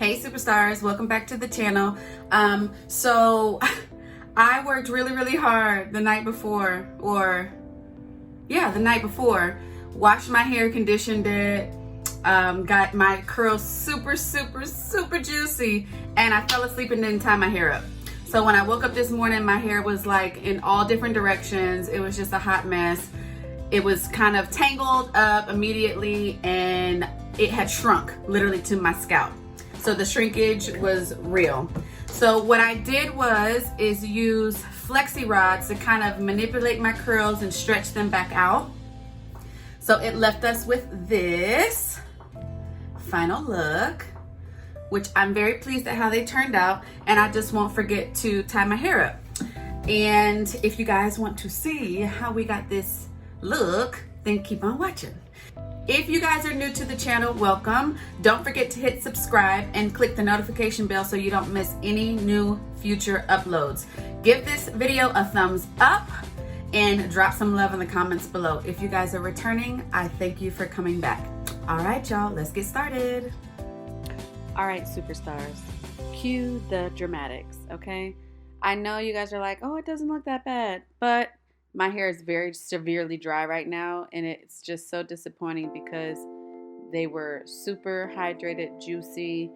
Hey superstars, welcome back to the channel. So I worked really hard the night before, the night before. Washed my hair, conditioned it, got my curls super juicy, and I fell asleep and didn't tie my hair up. So when I woke up this morning, my hair was like in all different directions. It was just a hot mess. It was kind of tangled up immediately, and it had shrunk literally to my scalp. So the shrinkage was real. So what I did is use Flexi rods to kind of manipulate my curls and stretch them back out. So it left us with this final look, which I'm very pleased at how they turned out, and I just won't forget to tie my hair up. And if you guys want to see how we got this look, then keep on watching. If you guys are new to the channel, welcome. Don't forget to hit subscribe and click the notification bell so you don't miss any new future uploads. Give this video a thumbs up and drop some love in the comments below. If you guys are returning, I thank you for coming back. All right, y'all, let's get started. All right, superstars, cue the dramatics, okay? I know you guys are like, oh, it doesn't look that bad, but my hair is very severely dry right now, and it's just so disappointing because they were super hydrated, juicy,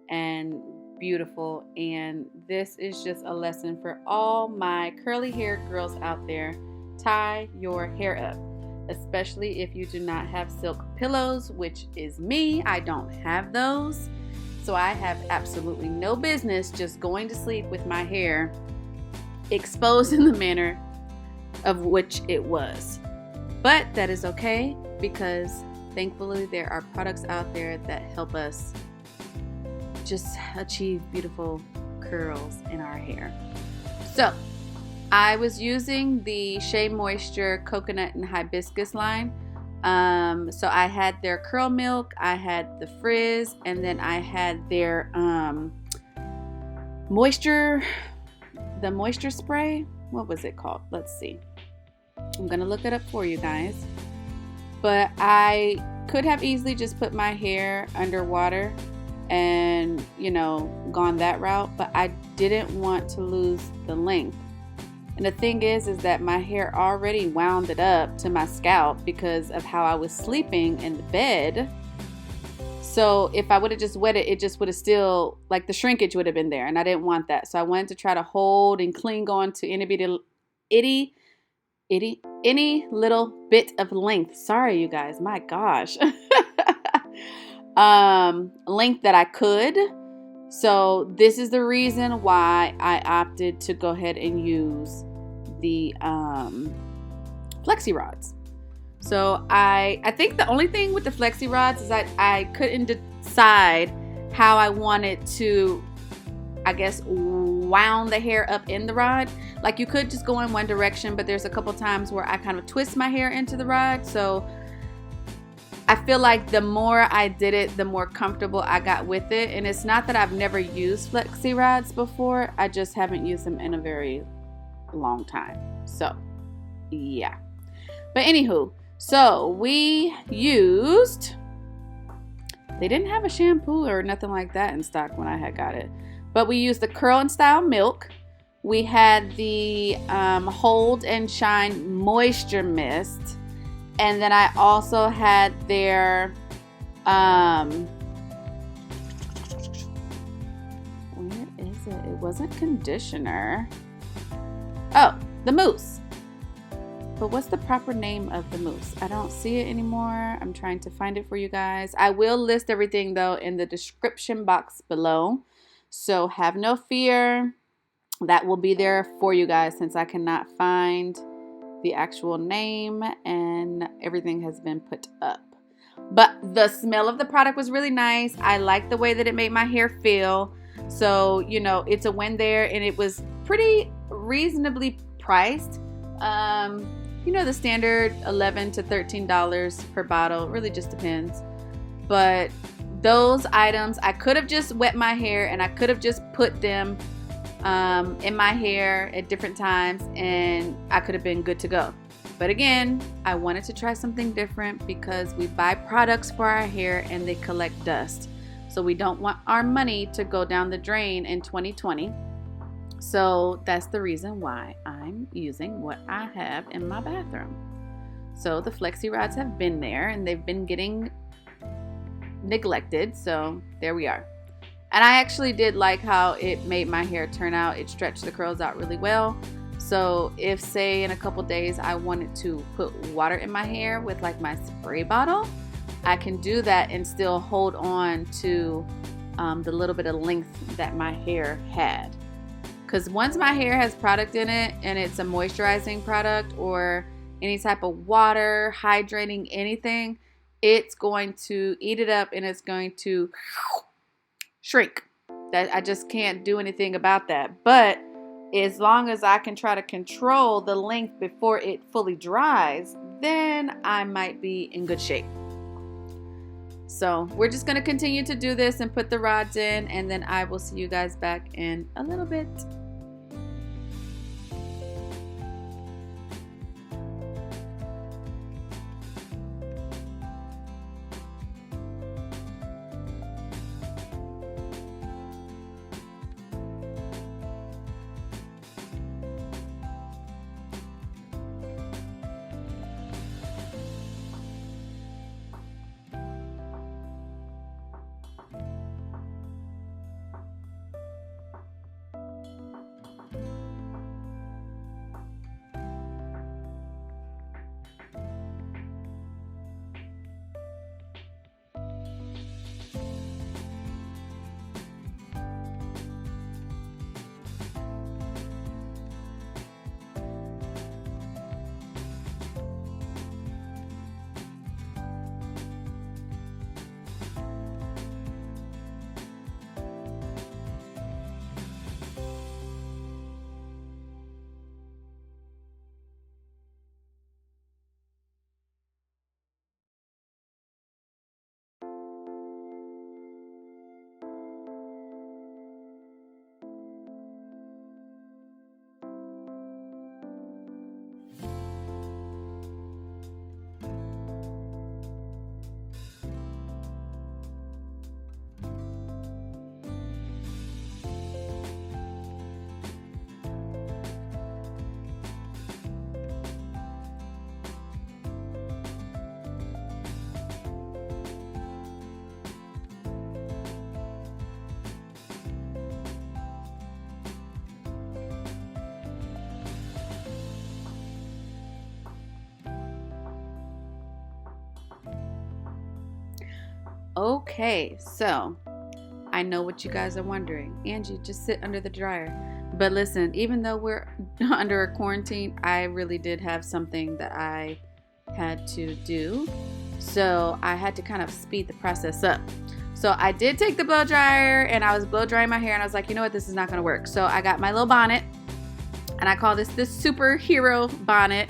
and beautiful. And this is just a lesson for all my curly haired girls out there. Tie your hair up, especially if you do not have silk pillows, which is me. I don't have those. So I have absolutely no business just going to sleep with my hair exposed in the manner of which it was. But that is okay, because thankfully there are products out there that help us just achieve beautiful curls in our hair. So I was using the Shea Moisture Coconut and Hibiscus line. So I had their curl milk, I had the frizz, and then I had their moisture spray. What was it called? Let's see. I'm gonna look it up for you guys. But I could have easily just put my hair underwater and, you know, gone that route, but I didn't want to lose the length. And the thing is that my hair already wound it up to my scalp because of how I was sleeping in the bed. So if I would have just wet it, it just would have still, like, the shrinkage would have been there, and I didn't want that. So I wanted to try to hold and cling on to any little bit of length. Sorry, you guys, my gosh. Length that I could. So this is the reason why I opted to go ahead and use the Flexi rods. So I think the only thing with the Flexi rods is that I couldn't decide how I wanted to, I guess, wound the hair up in the rod. Like, you could just go in one direction, but there's a couple times where I kind of twist my hair into the rod. So I feel like the more I did it, the more comfortable I got with it. And it's not that I've never used Flexi rods before, I just haven't used them in a very long time. So yeah, but anywho, so we used, they didn't have a shampoo or nothing like that in stock when I had got it, but we used the Curl and Style Milk. We had the Hold and Shine Moisture Mist, and then I also had their where is it? It wasn't conditioner. Oh, the mousse. But what's the proper name of the mousse? I don't see it anymore. I'm trying to find it for you guys. I will list everything though in the description box below. So have no fear. That will be there for you guys, since I cannot find the actual name and everything has been put up. But the smell of the product was really nice. I like the way that it made my hair feel. So, you know, it's a win there, and it was pretty reasonably priced. You know, the standard $11 to $13 per bottle. It really just depends. But those items, I could have just wet my hair and I could have just put them in my hair at different times, and I could have been good to go. But again, I wanted to try something different because we buy products for our hair and they collect dust. So So we don't want our money to go down the drain in 2020. So that's the reason why I'm using what I have in my bathroom. So the Flexi rods have been there and they've been getting neglected. So there we are. And I actually did like how it made my hair turn out. It stretched the curls out really well. So if, say, in a couple days I wanted to put water in my hair with like my spray bottle, I can do that and still hold on to the little bit of length that my hair had. Because once my hair has product in it and it's a moisturizing product or any type of water, hydrating, anything, it's going to eat it up and it's going to shrink. That I just can't do anything about that. But as long as I can try to control the length before it fully dries, then I might be in good shape. So we're just going to continue to do this and put the rods in, and then I will see you guys back in a little bit. Okay, so I know what you guys are wondering. Angie, just sit under the dryer. But listen, even though we're under a quarantine, I really did have something that I had to do. So I had to kind of speed the process up. So I did take the blow dryer and I was blow drying my hair and I was like, you know what, this is not gonna work. So I got my little bonnet and I call this superhero bonnet.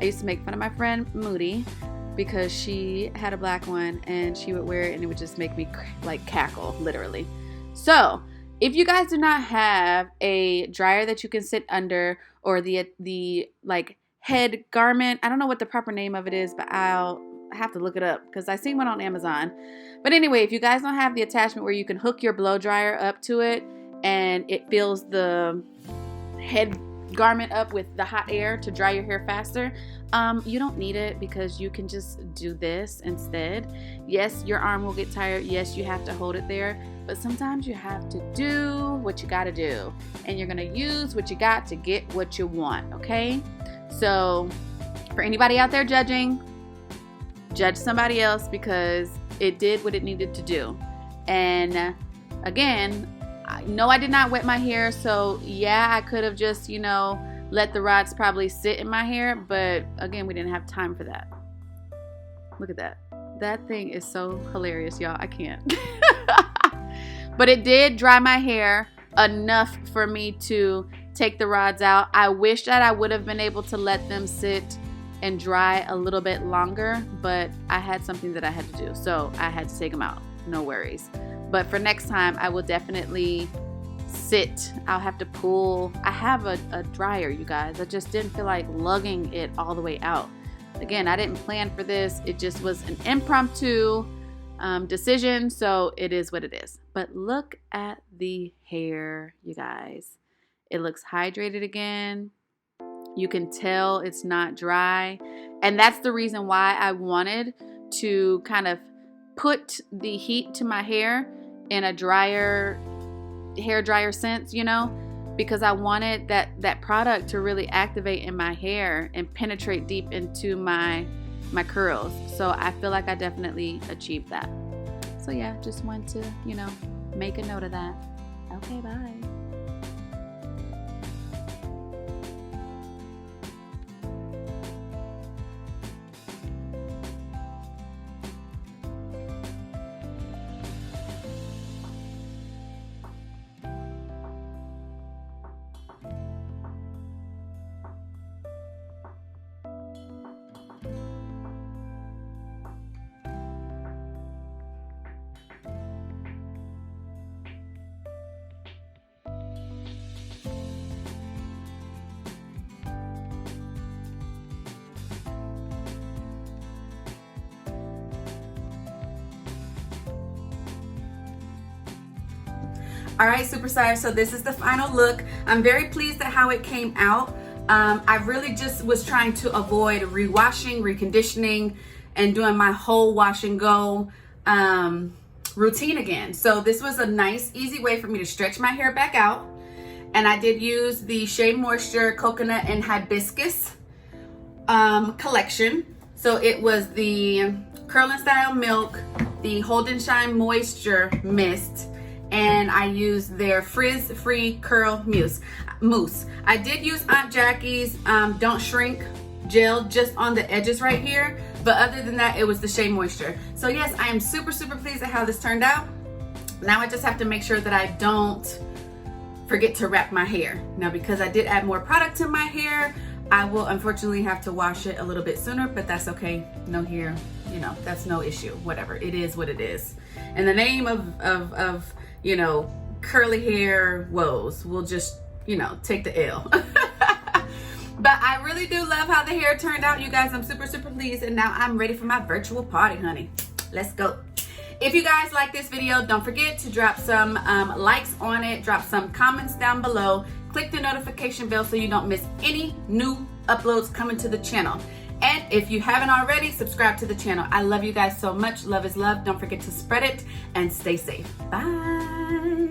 I used to make fun of my friend Moody because she had a black one and she would wear it and it would just make me like cackle, literally. So if you guys do not have a dryer that you can sit under, or the like head garment, I don't know what the proper name of it is, but I'll have to look it up because I seen one on Amazon. But anyway, if you guys don't have the attachment where you can hook your blow dryer up to it and it fills the head garment up with the hot air to dry your hair faster, you don't need it because you can just do this instead. Yes, your arm will get tired. Yes, you have to hold it there, but sometimes you have to do what you got to do, and you're gonna use what you got to get what you want. Okay, so for anybody out there judging, judge somebody else because it did what it needed to do. And again, no, I did not wet my hair, so yeah, I could have just, you know, let the rods probably sit in my hair, but again, we didn't have time for that. Look at that. That thing is so hilarious, y'all. I can't. But it did dry my hair enough for me to take the rods out. I wish that I would have been able to let them sit and dry a little bit longer, but I had something that I had to do, so I had to take them out. No worries. But for next time, I will definitely sit. I'll have to pull. I have a dryer, you guys. I just didn't feel like lugging it all the way out. Again, I didn't plan for this. It just was an impromptu decision, so it is what it is. But look at the hair, you guys. It looks hydrated again. You can tell it's not dry. And that's the reason why I wanted to kind of put the heat to my hair in a drier, hair dryer sense, you know, because I wanted that product to really activate in my hair and penetrate deep into my curls. So I feel like I definitely achieved that. So yeah, just want to, you know, make a note of that. Okay, bye. All right, superstars, so this is the final look. I'm very pleased at how it came out. I really just was trying to avoid rewashing, reconditioning, and doing my whole wash and go routine again. So this was a nice, easy way for me to stretch my hair back out. And I did use the Shea Moisture Coconut and Hibiscus collection. So it was the Curl and Style Milk, the Hold and Shine Moisture Mist, and I used their FRIZZ-FREE Curl Mousse. I did use Aunt Jackie's Don't Shrink gel just on the edges right here, but other than that, it was the Shea Moisture. So yes, I am super, super pleased at how this turned out. Now I just have to make sure that I don't forget to wrap my hair. Now, because I did add more product to my hair, I will unfortunately have to wash it a little bit sooner, but that's okay. No hair, you know, that's no issue. Whatever, it is what it is. In the name of you know, curly hair woes, we'll just, you know, take the L. But I really do love how the hair turned out, you guys. I'm super, super pleased, and now I'm ready for my virtual party, honey. Let's go. If you guys like this video, don't forget to drop some likes on it, drop some comments down below, click the notification bell so you don't miss any new uploads coming to the channel. And if you haven't already, subscribe to the channel. I love you guys so much. Love is love. Don't forget to spread it and stay safe. Bye.